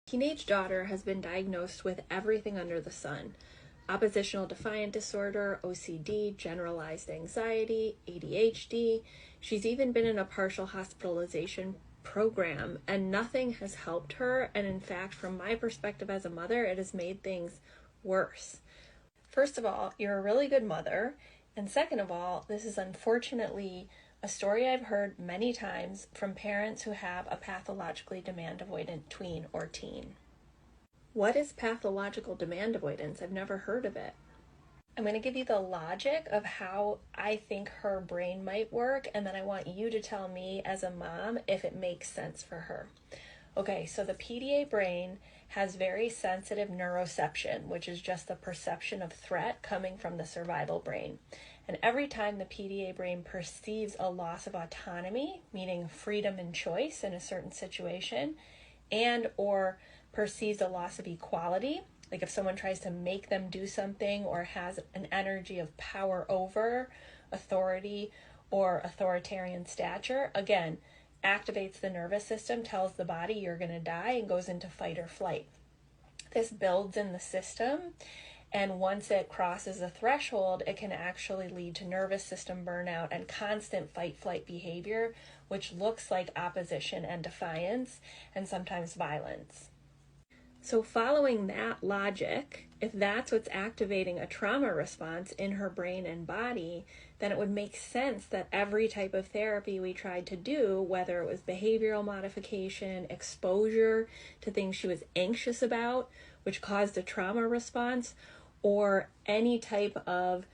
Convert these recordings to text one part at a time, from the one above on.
Teenage daughter has been diagnosed with everything under the sun. Oppositional Defiant Disorder, OCD, Generalized Anxiety, ADHD. She's even been in a partial hospitalization program, and nothing has helped her. And in fact, from my perspective as a mother, it has made things worse. First of all, you're a really good mother. And second of all, this is unfortunately a story I've heard many times from parents who have a pathologically demand avoidant tween or teen. What is pathological demand avoidance? I've never heard of it. I'm going to give you the logic of how I think her brain might work, and then I want you to tell me as a mom if it makes sense for her. Okay, so the PDA brain has very sensitive neuroception, which is just the perception of threat coming from the survival brain. And every time the PDA brain perceives a loss of autonomy, meaning freedom and choice in a certain situation, and or perceives a loss of equality, like if someone tries to make them do something or has an energy of power over, authority, or authoritarian stature, again, activates the nervous system, tells the body you're going to die, and goes into fight or flight. This builds in the system, and once it crosses a threshold, it can actually lead to nervous system burnout and constant fight-flight behavior, which looks like opposition and defiance, and sometimes violence. So following that logic, if that's what's activating a trauma response in her brain and body, then it would make sense that every type of therapy we tried to do, whether it was behavioral modification, exposure to things she was anxious about, which caused a trauma response, or any type of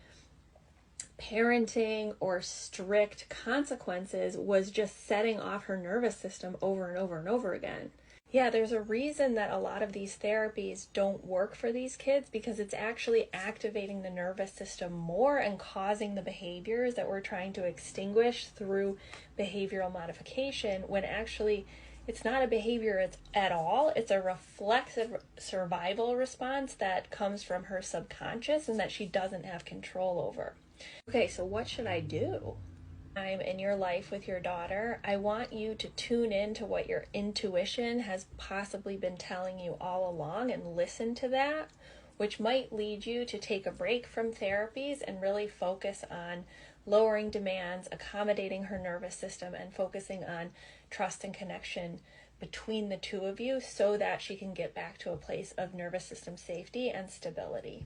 parenting or strict consequences, was just setting off her nervous system over and over and over again. Yeah, there's a reason that a lot of these therapies don't work for these kids, because it's actually activating the nervous system more and causing the behaviors that we're trying to extinguish through behavioral modification, when actually it's not a behavior at all. It's a reflexive survival response that comes from her subconscious and that she doesn't have control over. Okay, so what should I do? Time in your life with your daughter, I want you to tune in to what your intuition has possibly been telling you all along and listen to that, which might lead you to take a break from therapies and really focus on lowering demands, accommodating her nervous system, and focusing on trust and connection between the two of you so that she can get back to a place of nervous system safety and stability.